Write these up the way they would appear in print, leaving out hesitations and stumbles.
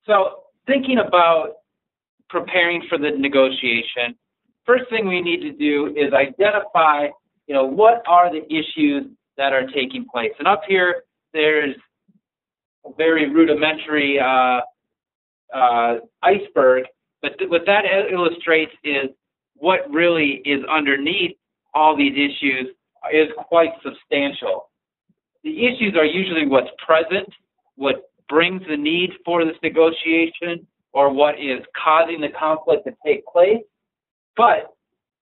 So thinking about preparing for the negotiation, first thing we need to do is identify, what are the issues that are taking place. And up here, there's a very rudimentary iceberg, but what that illustrates is what really is underneath all these issues is quite substantial. The issues are usually what's present, what brings the need for this negotiation, or what is causing the conflict to take place. But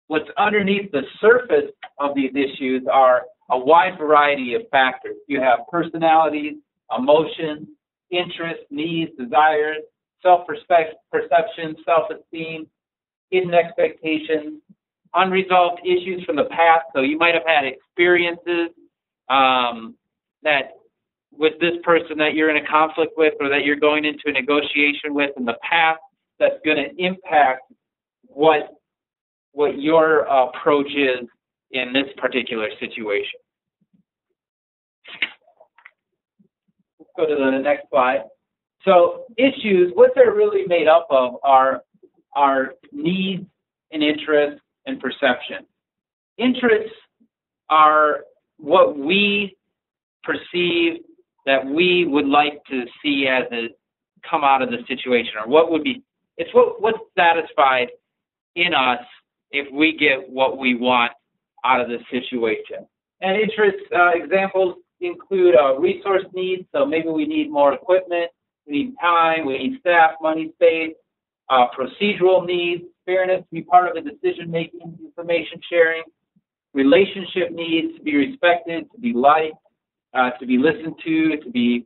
what's underneath the surface of these issues are a wide variety of factors. You have personalities, emotions, interests, needs, desires, self-perception, self-esteem, hidden expectations, unresolved issues from the past. So you might have had experiences that with this person that you're in a conflict with or that you're going into a negotiation with in the past that's going to impact what your approach is in this particular situation. Let's go to the next slide. So issues, what they're really made up of are needs and interests and perception. Interests are what we perceive that we would like to see as it come out of the situation, or what would be, it's what's satisfied in us if we get what we want out of the situation. And interest examples include resource needs, so maybe we need more equipment, we need time, we need staff, money, space, procedural needs, fairness to be part of the decision-making, information sharing, relationship needs to be respected, to be liked, to be listened to be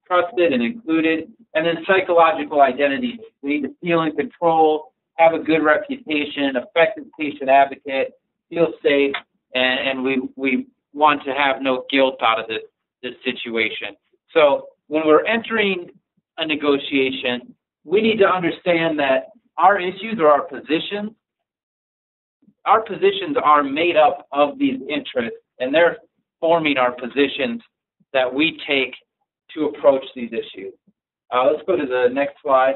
trusted and included, and then psychological identity. We need to feel in control, have a good reputation, effective patient advocate, feel safe, and we want to have no guilt out of this situation. So when we're entering a negotiation, we need to understand that our issues or our positions are made up of these interests, and they're forming our positions that we take to approach these issues. Let's go to the next slide.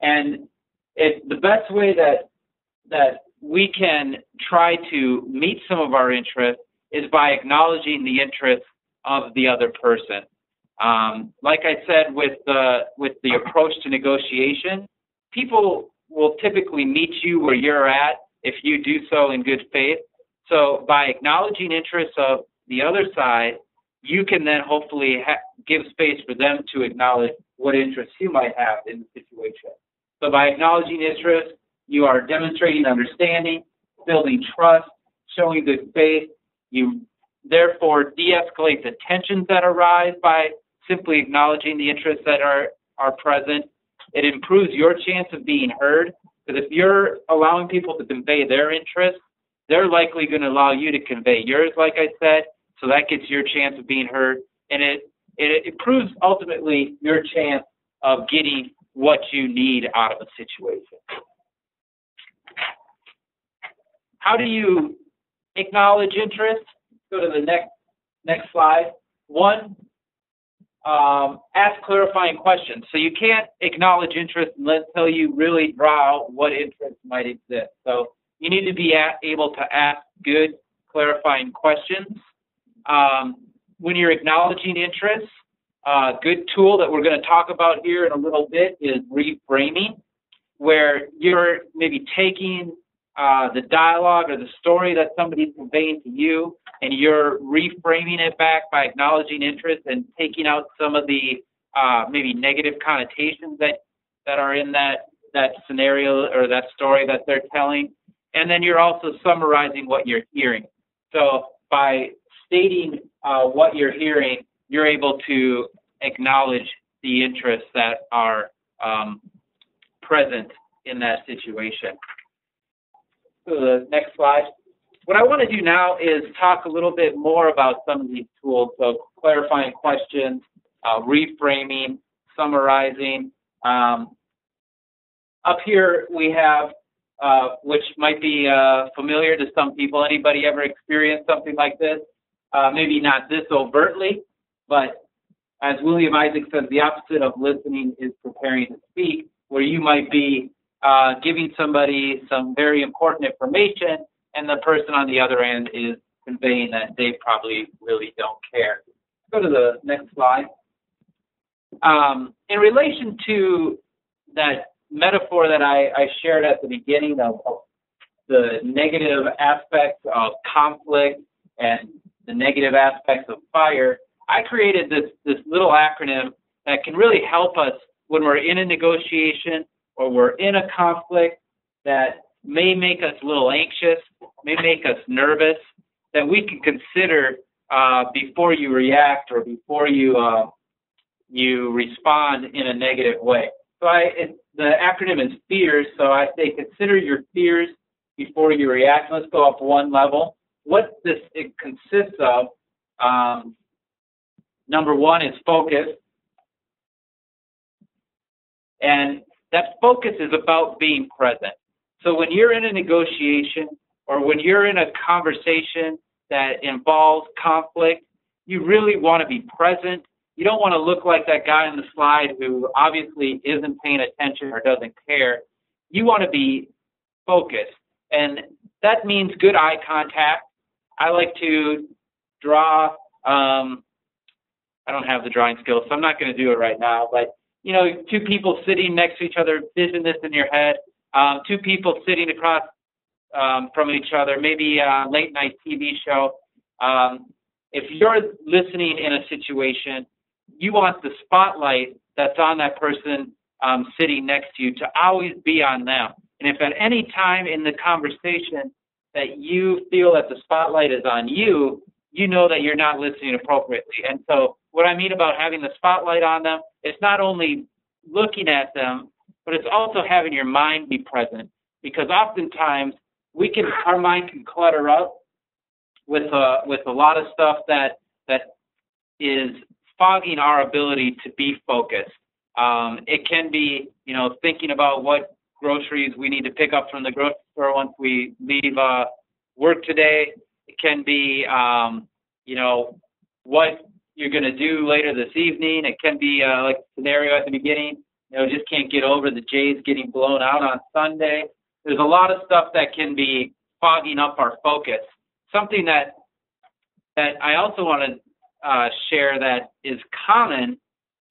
And the best way that we can try to meet some of our interests is by acknowledging the interests of the other person. Like I said, with the approach to negotiation, people will typically meet you where you're at if you do so in good faith. So by acknowledging interests of the other side, you can then hopefully give space for them to acknowledge what interests you might have in the situation. So by acknowledging interests, you are demonstrating understanding, building trust, showing good faith. You therefore de-escalate the tensions that arise by simply acknowledging the interests that are present. It improves your chance of being heard, because if you're allowing people to convey their interests, they're likely going to allow you to convey yours, like I said, so that gets your chance of being heard, and it improves ultimately your chance of getting what you need out of a situation. How do you acknowledge interest? Go to the next slide. One, ask clarifying questions. So you can't acknowledge interest until you really draw out what interest might exist. So you need to be able to ask good clarifying questions. When you're acknowledging interests, a good tool that we're going to talk about here in a little bit is reframing, where you're maybe taking the dialogue or the story that somebody's conveying to you, and you're reframing it back by acknowledging interest and taking out some of the maybe negative connotations that are in that scenario or that story that they're telling. And then you're also summarizing what you're hearing. So by stating what you're hearing, you're able to acknowledge the interests that are present in that situation. So the next slide. What I want to do now is talk a little bit more about some of these tools, so clarifying questions, reframing, summarizing. Up here we have, which might be familiar to some people. Anybody ever experienced something like this? Maybe not this overtly, but As William Isaac says, the opposite of listening is preparing to speak, where you might be giving somebody some very important information, and the person on the other end is conveying that they probably really don't care. Go to the next slide. In relation to that metaphor that I shared at the beginning of the negative aspects of conflict and the negative aspects of fire, I created this little acronym that can really help us when we're in a negotiation or we're in a conflict that may make us a little anxious, may make us nervous, that we can consider before you react or before you respond in a negative way. So the acronym is FEARS, so I say consider your fears before you react. Let's go up one level. What it consists of, number one is focus. And that focus is about being present. So when you're in a negotiation or when you're in a conversation that involves conflict, you really want to be present. You don't want to look like that guy on the slide who obviously isn't paying attention or doesn't care. You want to be focused. And that means good eye contact. I like to draw. I don't have the drawing skills, so I'm not going to do it right now. But, you know, two people sitting next to each other, vision this in your head. Two people sitting across from each other, maybe a late night TV show. If you're listening in a situation, you want the spotlight that's on that person sitting next to you to always be on them. And if at any time in the conversation that you feel that the spotlight is on you, you know that you're not listening appropriately. And so what I mean about having the spotlight on them, it's not only looking at them, but it's also having your mind be present. Because oftentimes our mind can clutter up with a lot of stuff that is fogging our ability to be focused. It can be, you know, thinking about what groceries we need to pick up from the grocery store once we leave work today. It can be, you know, what you're going to do later this evening. It can be like the scenario at the beginning, you know, just can't get over the Jays getting blown out on Sunday. There's a lot of stuff that can be fogging up our focus. Something that I also want to share that is common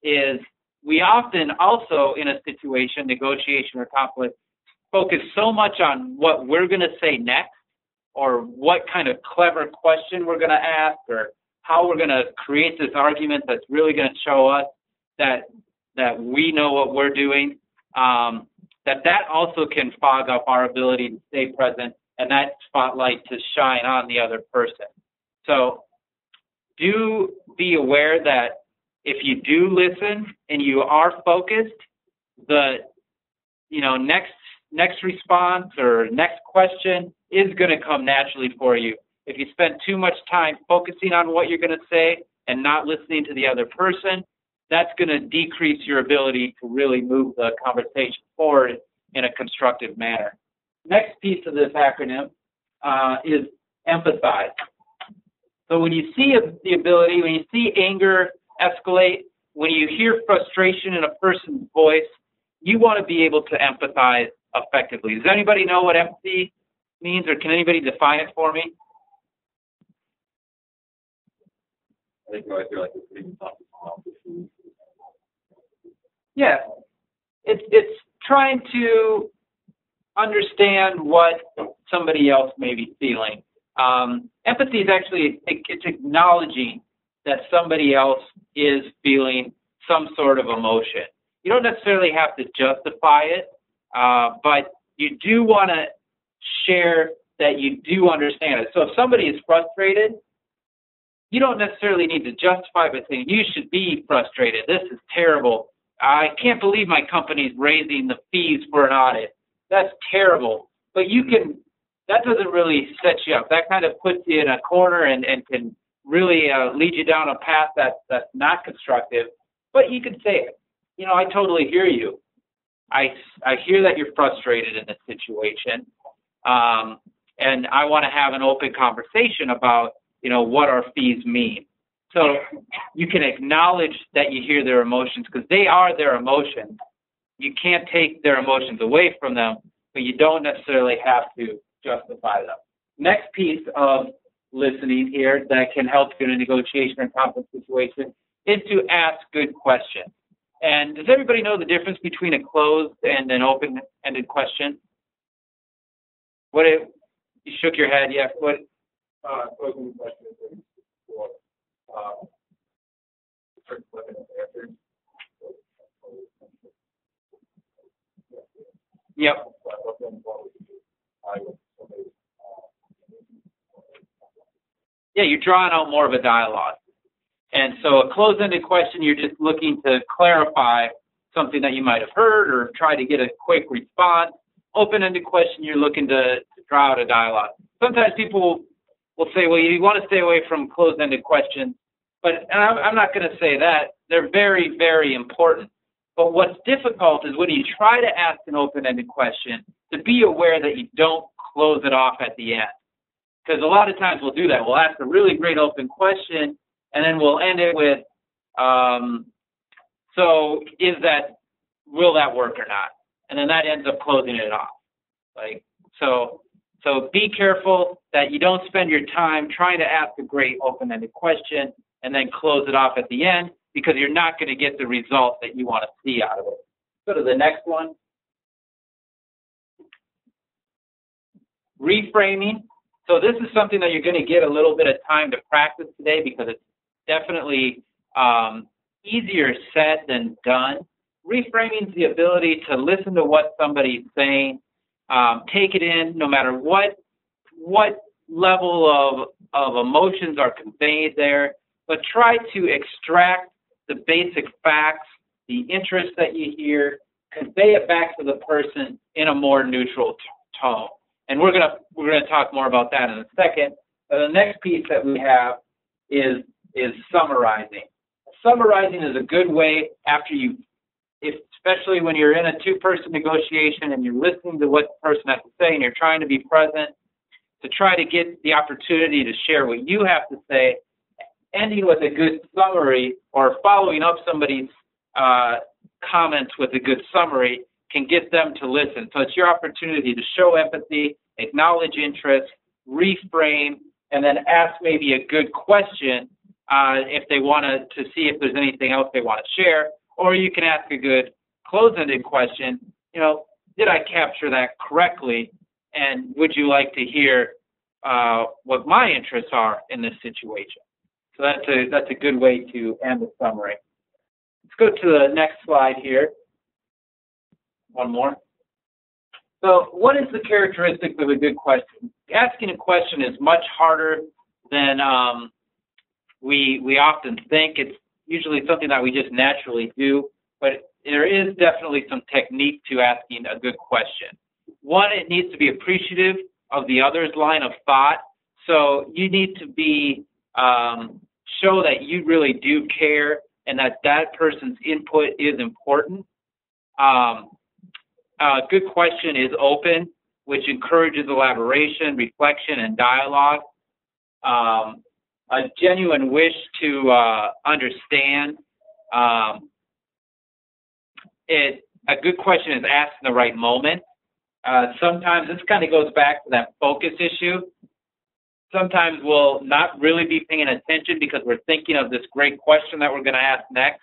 is we often also in a situation, negotiation or conflict, focus so much on what we're going to say next or what kind of clever question we're going to ask or how we're going to create this argument that's really going to show us that we know what we're doing, that also can fog up our ability to stay present and that spotlight to shine on the other person. So do be aware that if you do listen and you are focused, the next response or next question is going to come naturally for you. If you spend too much time focusing on what you're going to say and not listening to the other person, that's going to decrease your ability to really move the conversation forward in a constructive manner. Next piece of this acronym is empathize. So when you see the ability, when you see anger escalate, when you hear frustration in a person's voice, you want to be able to empathize effectively. Does anybody know what empathy means, or can anybody define it for me? I think I feel like it's pretty tough. Yeah, it's trying to understand what somebody else may be feeling. Empathy is actually, it's acknowledging that somebody else is feeling some sort of emotion. You don't necessarily have to justify it, but you do want to share that you do understand it. So if somebody is frustrated, you don't necessarily need to justify by saying, you should be frustrated. This is terrible. I can't believe my company's raising the fees for an audit. That's terrible. But that doesn't really set you up. That kind of puts you in a corner and can really lead you down a path that's not constructive. But you could say, you know, I totally hear you. I hear that you're frustrated in this situation. And I want to have an open conversation about, you know, what our fees mean. So you can acknowledge that you hear their emotions because they are their emotions. You can't take their emotions away from them, but you don't necessarily have to justify them. Next piece of listening here that can help you in a negotiation or conflict situation is to ask good questions. And does everybody know the difference between a closed and an open-ended question? You shook your head, yeah. What? Closing question is for Yep. Yeah, you're drawing out more of a dialogue. And so a closed-ended question, you're just looking to clarify something that you might have heard or try to get a quick response. Open-ended question, you're looking to draw out a dialogue. Sometimes people will say, well, you want to stay away from closed-ended questions. But I'm not going to say that. They're very, very important. But what's difficult is when you try to ask an open-ended question, to be aware that you don't close it off at the end. Because a lot of times we'll do that. We'll ask a really great open question, and then we'll end it with, so will that work or not? And then that ends up closing it off. So be careful that you don't spend your time trying to ask a great open-ended question and then close it off at the end, because you're not going to get the result that you want to see out of it. Go to the next one. Reframing. So this is something that you're going to get a little bit of time to practice today because it's definitely easier said than done. Reframing is the ability to listen to what somebody's saying, take it in no matter what level of emotions are conveyed there, but try to extract the basic facts, the interest that you hear, convey it back to the person in a more neutral tone. And we're gonna talk more about that in a second. But the next piece that we have is summarizing. Summarizing is a good way especially when you're in a two-person negotiation and you're listening to what the person has to say and you're trying to be present, to try to get the opportunity to share what you have to say, ending with a good summary or following up somebody's comments with a good summary can get them to listen. So it's your opportunity to show empathy, acknowledge interest, reframe, and then ask maybe a good question if they want to see if there's anything else they want to share. Or you can ask a good close-ended question, did I capture that correctly? And would you like to hear what my interests are in this situation? So that's a good way to end the summary. Let's go to the next slide here. One more. So what is the characteristics of a good question? Asking a question is much harder than we often think. It's usually something that we just naturally do, but there is definitely some technique to asking a good question. One, it needs to be appreciative of the other's line of thought. So you need to be show that you really do care and that person's input is important. A good question is open, which encourages elaboration, reflection, and dialogue. A genuine wish to understand. A good question is asked in the right moment. Sometimes this kind of goes back to that focus issue. Sometimes we'll not really be paying attention because we're thinking of this great question that we're going to ask next,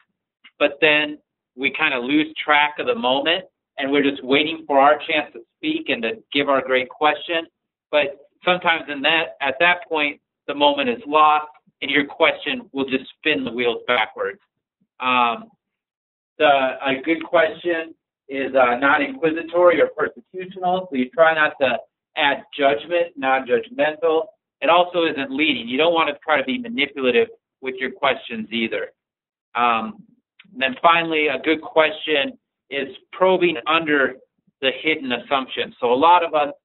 but then we kind of lose track of the moment and we're just waiting for our chance to speak and to give our great question. But sometimes at that point, the moment is lost and your question will just spin the wheels backwards. A good question is not inquisitory or persecutional, so you try not to add judgment, non-judgmental. It also isn't leading. You don't want to try to be manipulative with your questions either. Then finally, a good question is probing under the hidden assumptions. So a lot of us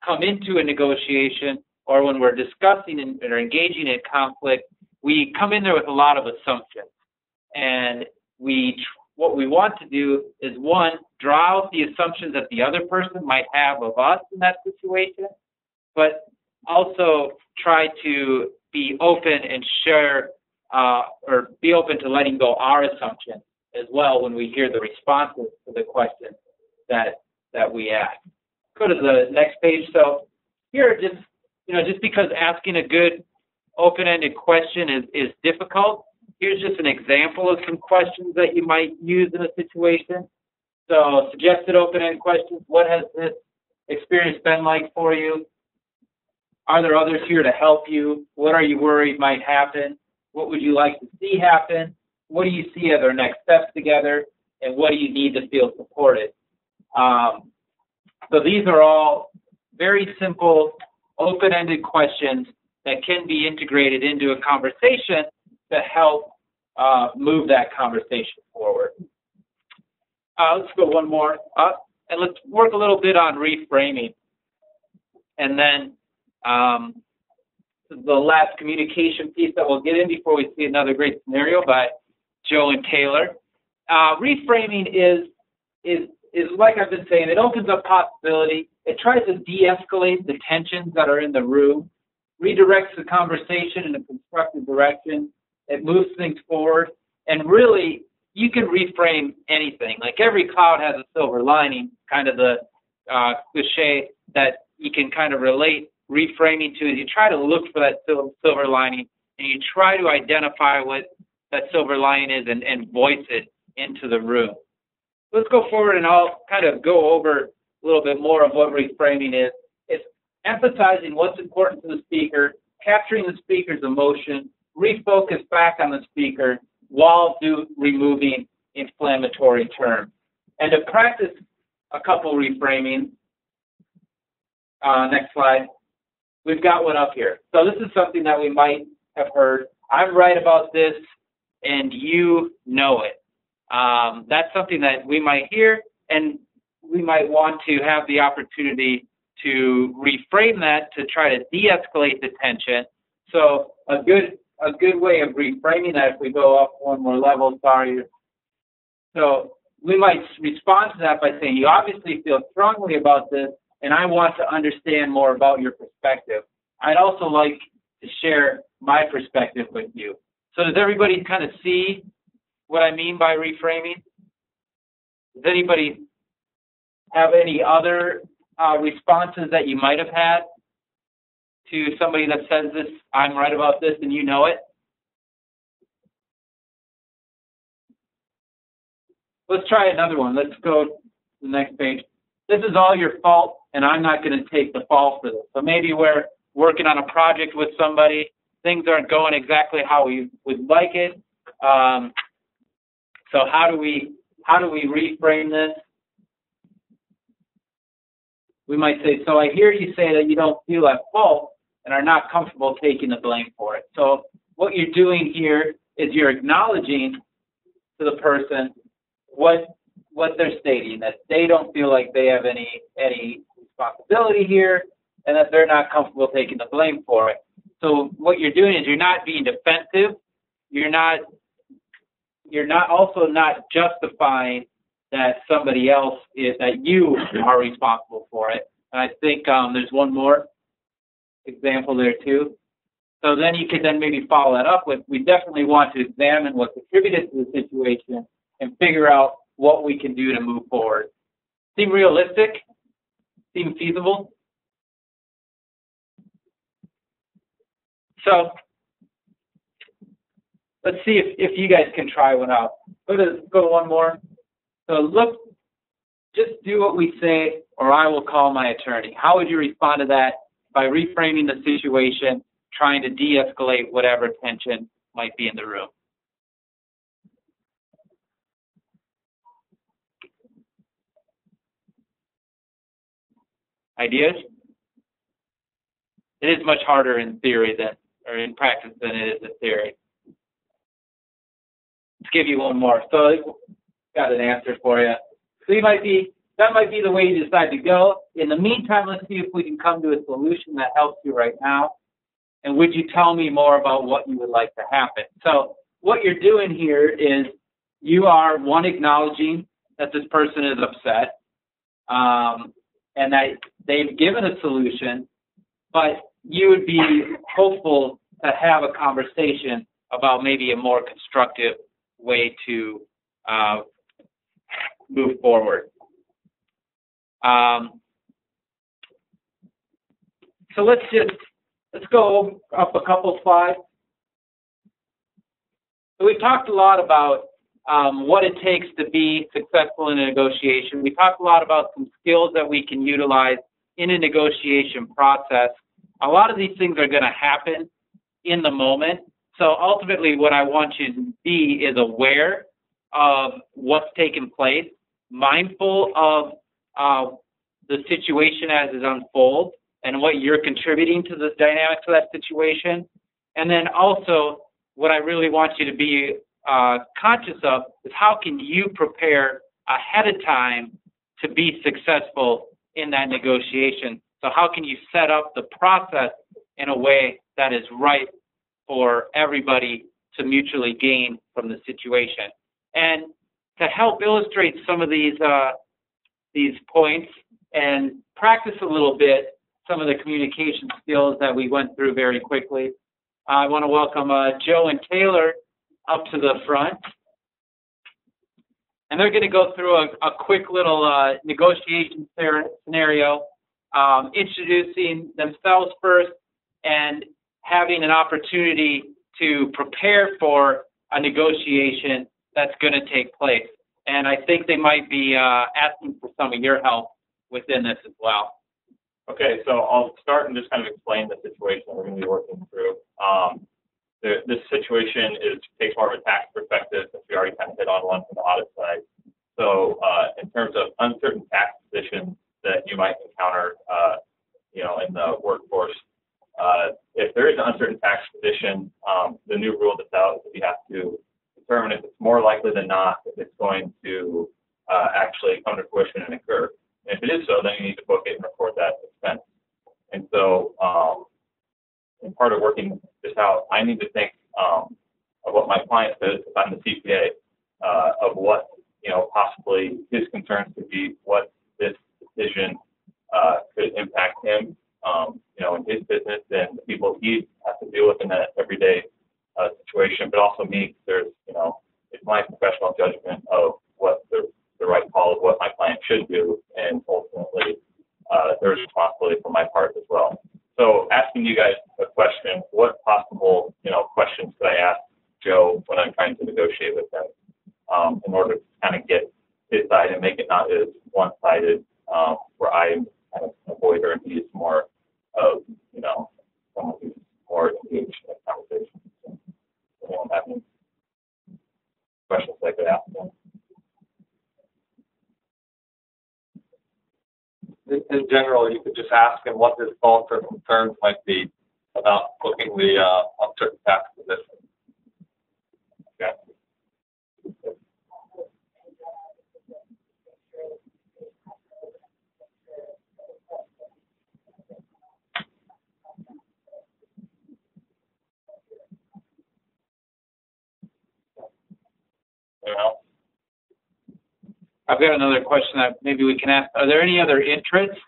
come into a negotiation or when we're discussing or engaging in conflict, we come in there with a lot of assumptions. And what we want to do is, one, draw out the assumptions that the other person might have of us in that situation, but also try to be open and share or be open to letting go our assumptions as well when we hear the responses to the questions that we ask. Go to the next page. So here, just because asking a good open-ended question is difficult, here's just an example of some questions that you might use in a situation. So suggested open-ended questions: what has this experience been like for you? Are there others here to help you? What are you worried might happen? What would you like to see happen? What do you see as our next steps together? And what do you need to feel supported? So these are all very simple, open-ended questions that can be integrated into a conversation to help move that conversation forward. Let's go one more up, and let's work a little bit on reframing. And then the last communication piece that we'll get in before we see another great scenario by Joe and Taylor. Reframing is like I've been saying, it opens up possibility. It tries to de-escalate the tensions that are in the room, redirects the conversation in a constructive direction. It moves things forward. And really, you can reframe anything. Like every cloud has a silver lining, kind of the cliche that you can kind of relate reframing to. Is you try to look for that silver lining, and you try to identify what that silver lining is and voice it into the room. Let's go forward, and I'll kind of go over a little bit more of what reframing is. It's emphasizing what's important to the speaker, capturing the speaker's emotion, refocus back on the speaker while removing inflammatory terms. And to practice a couple reframing, next slide, we've got one up here. So this is something that we might have heard. I'm right about this, and you know it. That's something that we might hear, and we might want to have the opportunity to reframe that to try to de-escalate the tension. So a good way of reframing that, if we go up one more level, sorry. So we might respond to that by saying, you obviously feel strongly about this, and I want to understand more about your perspective. I'd also like to share my perspective with you. So does everybody kind of see what I mean by reframing? Does anybody have any other responses that you might have had to somebody that says this, I'm right about this, and you know it? Let's try another one. Let's go to the next page. This is all your fault, and I'm not going to take the fall for this. So maybe we're working on a project with somebody. Things aren't going exactly how we would like it. So how do we reframe this? We might say, so I hear you say that you don't feel at fault and are not comfortable taking the blame for it. So what you're doing here is you're acknowledging to the person what they're stating, that they don't feel like they have any responsibility here, and that they're not comfortable taking the blame for it. So what you're doing is you're not being defensive. You're not also not justifying that somebody else is, that you are responsible for it. And I think there's one more example there too. So then you could then maybe follow that up with, we definitely want to examine what contributed to the situation and figure out what we can do to move forward. Seem realistic? Seem feasible? So let's see if you guys can try one out. Go to one more. So look, just do what we say, or I will call my attorney. How would you respond to that? By reframing the situation, trying to de-escalate whatever tension might be in the room. Ideas? It is much harder in theory or in practice than it is in theory. Let's give you one more. So got an answer for you. So that might be the way you decide to go. In the meantime, let's see if we can come to a solution that helps you right now. And would you tell me more about what you would like to happen? So what you're doing here is you are, one, acknowledging that this person is upset, and that they've given a solution, but you would be hopeful to have a conversation about maybe a more constructive way to move forward. So let's go up a couple slides. So we've talked a lot about what it takes to be successful in a negotiation. We talked a lot about some skills that we can utilize in a negotiation process. A lot of these things are going to happen in the moment. So ultimately what I want you to be is aware of what's taking place, mindful of the situation as it unfolds and what you're contributing to the dynamics of that situation. And then also what I really want you to be conscious of is how can you prepare ahead of time to be successful in that negotiation. So how can you set up the process in a way that is right for everybody to mutually gain from the situation. And to help illustrate some of these points and practice a little bit some of the communication skills that we went through very quickly, I want to welcome Joe and Taylor up to the front. And they're going to go through a quick little negotiation scenario, introducing themselves first and having an opportunity to prepare for a negotiation that's going to take place. And I think they might be asking for some of your help within this as well. Okay, so I'll start and just kind of explain the situation we're going to be working through. This situation takes more of a tax perspective, since we already kind of hit on one from the audit side. So in terms of uncertain tax positions that you might encounter, in the workforce, if there is an uncertain tax position, the new rule that's out is that you have to determine if it's more likely than not if it's going to actually come to fruition and occur. And if it is so, then you need to book it and record that expense. And so, in part of working this out, I need to think of what my client says, if I'm the CPA, of what possibly his concerns could be, what this decision could impact him, in his business and the people he has to deal with in that everyday situation, but also me. It's my professional judgment of what the right call of what my client should do, and ultimately there's responsibility for my part as well. So asking you guys a question, what possible questions could I ask Joe when I'm trying to negotiate with him in order to kind of get his side and make it not as one-sided, where I'm kind of an avoider and he's more of someone who's more engaged in the conversation. So, anyone have any questions I could ask them? In general, you could just ask him what his thoughts or concerns might be about booking the uncertain tax position. Okay. Anyone else? I've got another question that maybe we can ask. Are there any other interests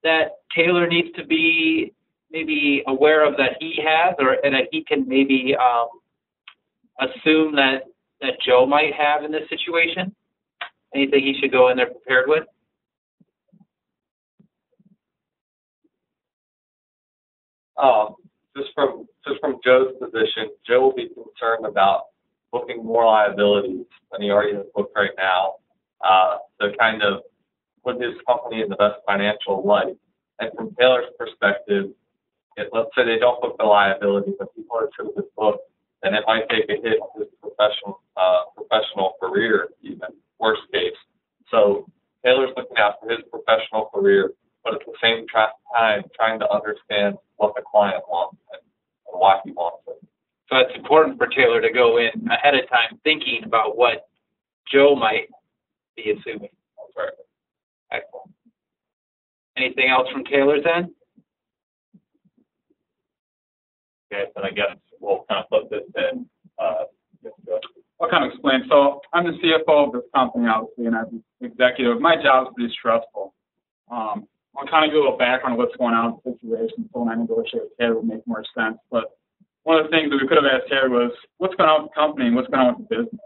that Taylor needs to be maybe aware of that he has, and that he can maybe assume that Joe might have in this situation? Anything he should go in there prepared with? Just from Joe's position, Joe will be concerned about booking more liabilities than he already has booked right now, to kind of put his company in the best financial light. And from Taylor's perspective, let's say they don't book the liability, but people are to this book, then it might take a hit on his professional career, even worst case. So Taylor's looking out for his professional career, but at the same time trying to understand what the client wants and why he wants it. So it's important for Taylor to go in ahead of time thinking about what Joe might be assuming. That's right. Excellent. Anything else from Taylor's end? Okay, then I guess we'll kind of flip this in. I'll kind of explain. So I'm the CFO of this company, obviously, and I'm the executive. My job is pretty stressful. I'll kind of give a little background on what's going on in the situation, so when I negotiate with Taylor, it will make more sense. But one of the things that we could have asked Taylor was, what's going on with the company and what's going on with the business?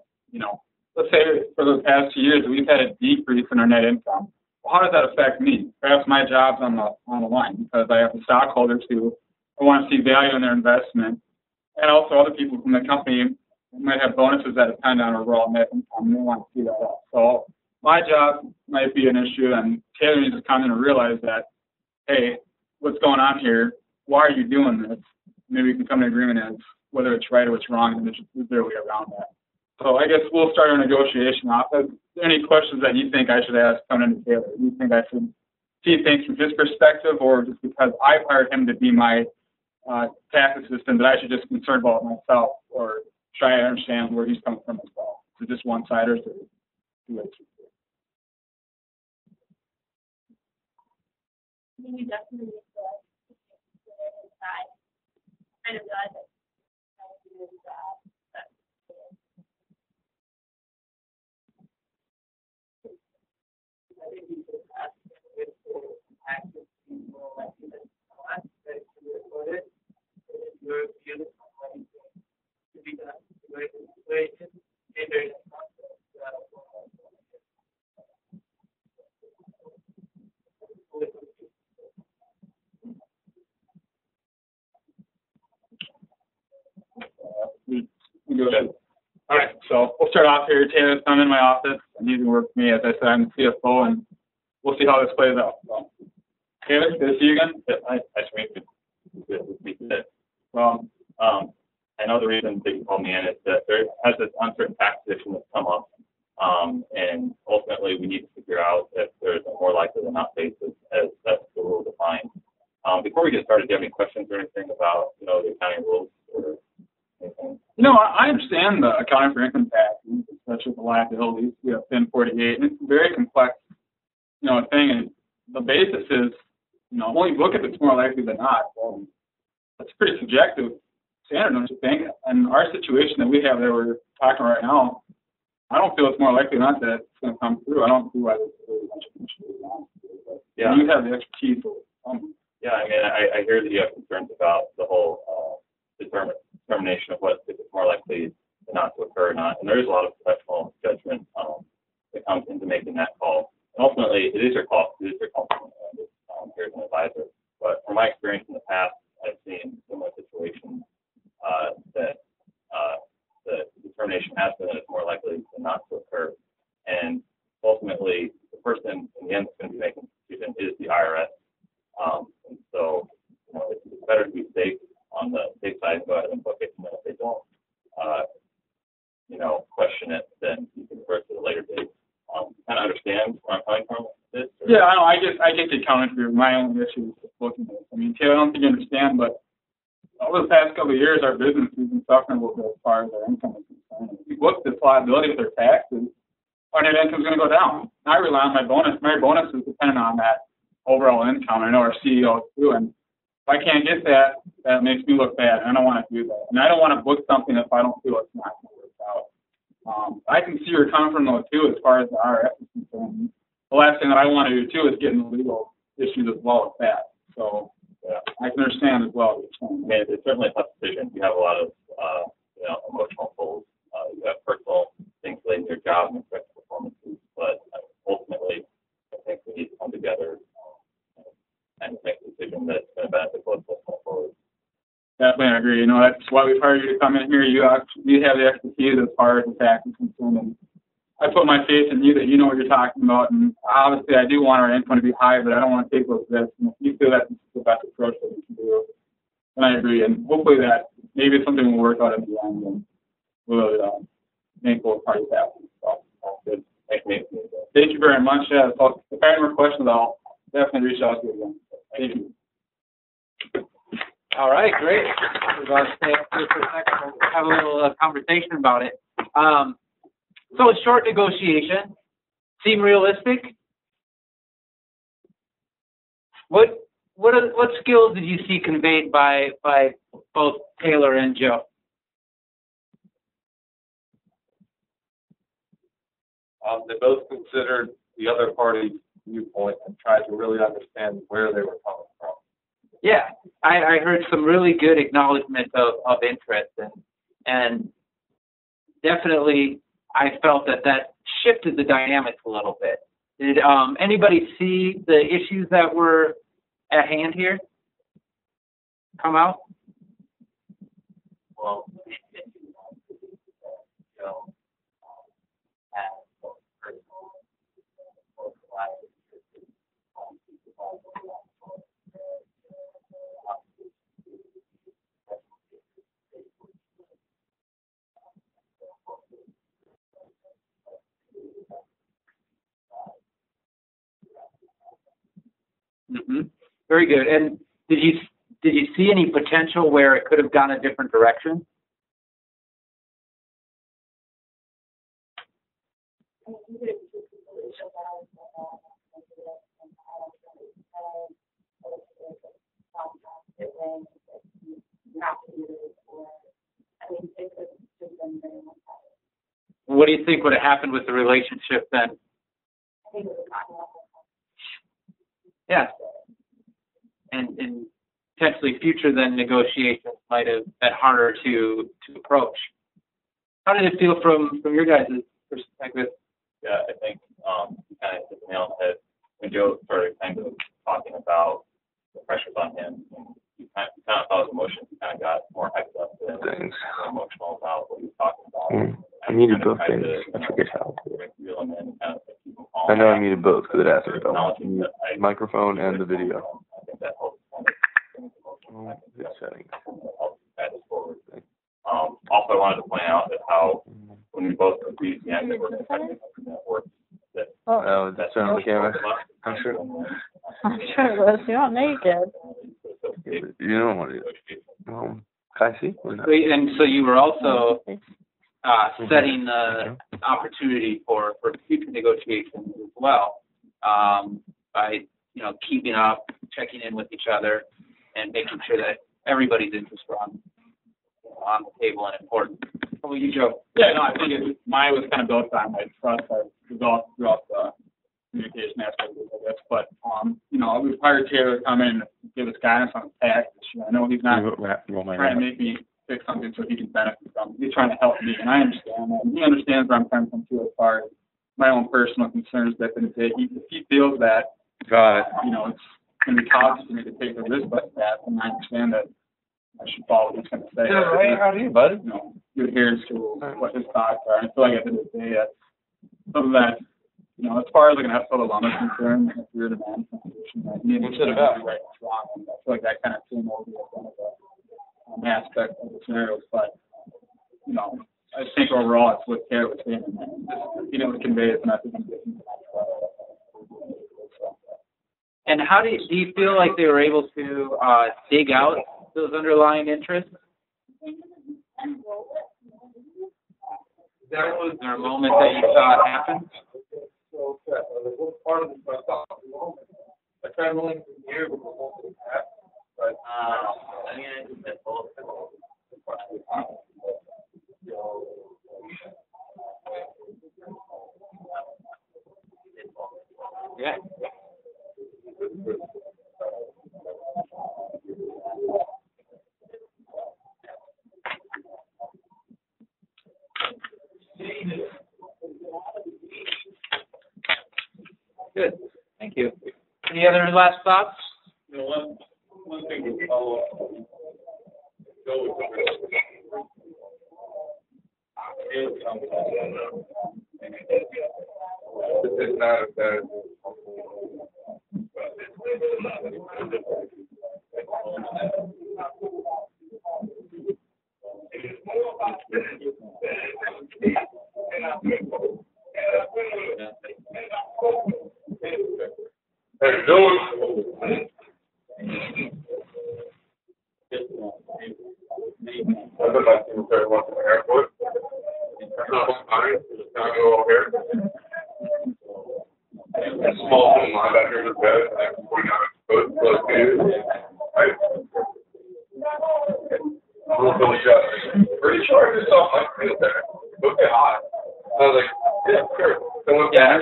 Let's say for the past 2 years we've had a decrease in our net income. Well, how does that affect me? Perhaps my job's on the line because I have the stockholders who want to see value in their investment, and also other people from the company might have bonuses that depend on overall net income, and they want to see that up. So my job might be an issue, and Taylor needs to come in and realize that, hey, what's going on here? Why are you doing this? Maybe we can come to an agreement as whether it's right or it's wrong, and there's their way around that. So I guess we'll start our negotiation off. Are there any questions that you think I should ask coming into Taylor? Do you think I should see things from his perspective, or just because I've hired him to be my tax assistant that I should just be concerned about myself, or try to understand where he's coming from as well? Is it just one-sided, or two ways? I think you definitely need to inside. Kind of realize that All right, so we'll start off here. Taylor's come in my office, and he's going to work with me. As I said, I'm the CFO, and we'll see how this plays out. So, Taylor, good to see you again. Nice to meet you. Good to speak today. Well, I know the reason that you called me in is that there has this uncertain tax position that's come up, and ultimately we need to figure out if there's a more likely than not basis as that's the rule defined. Before we get started, do you have any questions or anything about the accounting rules or anything? I understand the accounting for income tax, especially the liabilities. We have 1048, and it's a very complex, thing. And the basis is, when you look at it, it's more likely than not. Well, that's a pretty subjective standard, don't you think? And our situation that we have that we're talking right now, I don't feel it's more likely than not that it's going to come through. I don't see why there's really much of an issue. Yeah. You have the expertise. Yeah, I mean, I hear that you have concerns about the whole determination of what if it's more likely than not to occur or not. And there is a lot of professional judgment that comes into making that call. And ultimately, it is your call. It is your call here as an advisor. But from my experience in the past, I've seen similar situations that the determination has been that it's more likely than not to occur. And ultimately, the person in the end that's going to be making the decision is the IRS. And so, it's better to be safe on the safe side and go ahead and book it. And then if they don't, question it, then you can refer to the later date. Kind of understand where I'm coming from with this? Or? Yeah, I get the accounting for my own issues with booking this. I mean, Taylor, I don't think you understand, but over the past couple of years, our business has been suffering a little bit as far as our income is concerned. If we book this liability with our taxes, our net income is going to go down. I rely on my bonus. My bonus is dependent on that overall income. I know our CEO too, and if I can't get that, that makes me look bad. I don't want to do that, and I don't want to book something if I don't feel it's not going to work out. I can see where you're coming from though too, as far as the IRS is concerned. The last thing that I want to do too is get into legal issues as well as that. So yeah, I can understand as well. I mean, it's certainly a tough decision. You have a lot of emotional pulls. You have personal things related to your job and affect performances, but ultimately, I think we need to come together and make a decision that's going to benefit both of us going forward. Definitely, I agree. That's why we've hired you to come in here. You have the expertise as far as the tax is concerned, and I put my faith in you that you know what you're talking about. And obviously, I do want our income to be high, but I don't want to take those risks. And if you feel that's the best approach that we can do, then I agree. And hopefully that maybe it's something we'll work out at the end, and we'll make both parties happy. So that's good. Thank you very much. Yeah, so if I have more questions, I'll definitely reach out to you again. Thank you. All right, great. We're going to stay up here for a second. We'll have a little conversation about it. So a short negotiation. Seem realistic? What skills did you see conveyed by both Taylor and Joe? They both considered the other party's viewpoint and tried to really understand where they were coming from. Yeah, I heard some really good acknowledgement of interest, and definitely I felt that shifted the dynamics a little bit. Did anybody see the issues that were at hand here come out? Well, Mm-hmm. Very good. And did you see any potential where it could have gone a different direction? What do you think would have happened with the relationship then? Yeah. And potentially future then negotiations might have been harder to approach. How did it feel from your guys' perspective? Yeah, I think you kind of hit the nail on the head when Joe started kind of talking about the pressures on him. And he kind of felt his emotions. He kind of got more hyped up and emotional about what he was talking about. I muted both things. I forget how. I know I muted both because it asked me about the microphone and the video. I think that helps. Settings. Also, I wanted to point out that how when we both agreed the end that we're network that that's on the camera. I'm sure. I'm sure it was. You don't need it. You don't want it. Can I see? And so you were also setting the opportunity for future negotiations as well, by keeping up, checking in with each other, and making sure that everybody's interests are on the table and important. How about you, Joe? Yeah, no, I think mine was kind of built on my trust I developed throughout the communication aspect of this. But we hired Taylor to come in and give us guidance on the tax issue. I know he's not trying to make me fix something so he can benefit from it. He's trying to help me, and I understand that. And he understands where I'm coming from too, as far as my own personal concerns that if he feels that it's going to be costly for me to take the risk like that, and I understand that I should follow what he's going to say. Yeah, right. How do you, buddy? He adheres to what his thoughts are. And I feel like at the end of the day, something that, as far as like an episode of Lum is concerned, if you're the man position, that he what's it about? Right and wrong. And I feel like that kind of came over as one of the aspect of the scenarios. But, I think overall it's what Taylor was saying, and just being able to convey his message. And how do you feel like they were able to dig out those underlying interests? Was there a moment that you saw it happen? Part of this myself. I tried rolling from here, but I think that both. Yeah. Good. Thank you. Any other last thoughts? One thing to follow up. It's not a bad.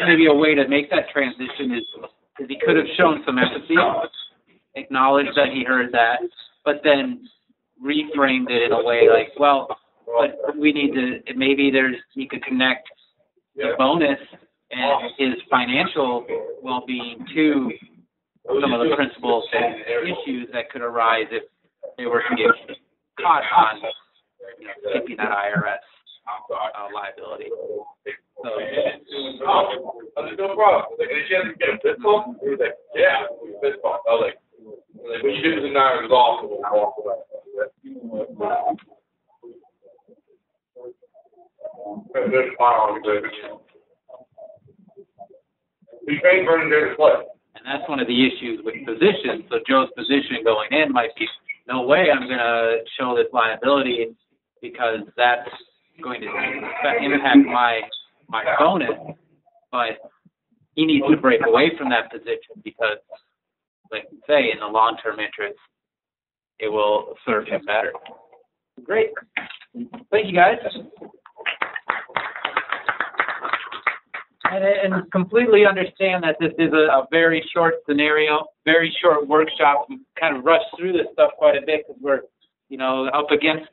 Maybe a way to make that transition is he could have shown some empathy, acknowledged that he heard that, but then reframed it in a way like, well, but we need to, maybe you could connect the bonus and his financial well-being to some of the principles and issues that could arise if they were to get caught on skipping that IRS liability. So, no problem. Like, did you have to get a fist bump? He was like, yeah, fist bump. I was like, when you do the nine, it's off. There's a file on the he trained Vernon there to play. And that's one of the issues with positions. So Joe's position going in might be, no way I'm going to show this liability because that's going to impact my bonus. But he needs to break away from that position because, like you say, in the long-term interest, it will serve him better. Great. Thank you, guys. And completely understand that this is a very short scenario, very short workshop. We kind of rushed through this stuff quite a bit because we're, up against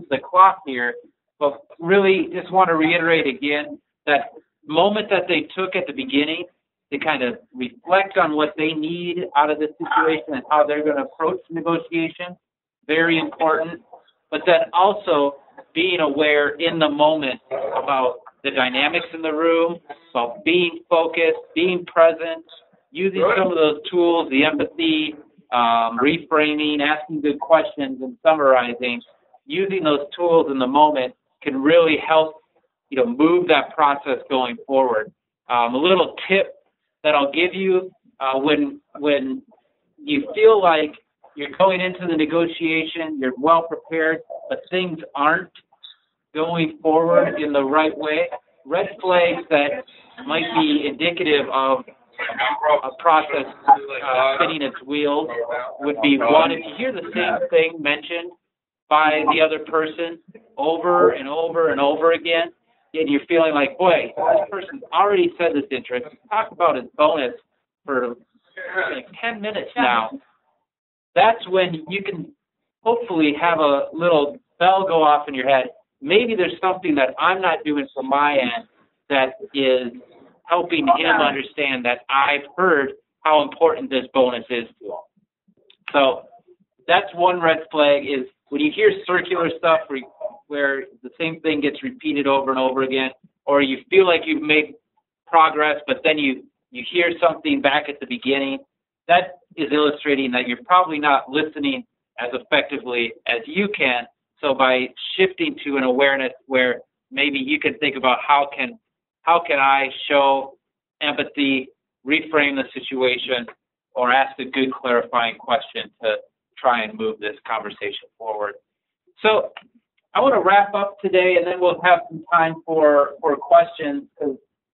the clock here. But really, just want to reiterate again that moment that they took at the beginning to kind of reflect on what they need out of this situation and how they're going to approach negotiation, very important. But then also being aware in the moment about the dynamics in the room, about being focused, being present, using some of those tools, the empathy, reframing, asking good questions, and summarizing. Using those tools in the moment can really help, move that process going forward. A little tip that I'll give you when you feel like you're going into the negotiation, you're well prepared, but things aren't going forward in the right way, red flags that might be indicative of a process spinning its wheels would be, one, if you hear the same thing mentioned by the other person over and over and over again, and you're feeling like, boy, this person's already said this interest, talked about his bonus for like 10 minutes now, that's when you can hopefully have a little bell go off in your head. Maybe there's something that I'm not doing from my end that is helping him understand that I've heard how important this bonus is to him. So that's one red flag, is when you hear circular stuff where the same thing gets repeated over and over again, or you feel like you've made progress, but then you hear something back at the beginning, that is illustrating that you're probably not listening as effectively as you can. So by shifting to an awareness where maybe you can think about how can I show empathy, reframe the situation, or ask a good clarifying question to try and move this conversation forward. So I want to wrap up today, and then we'll have some time for questions, because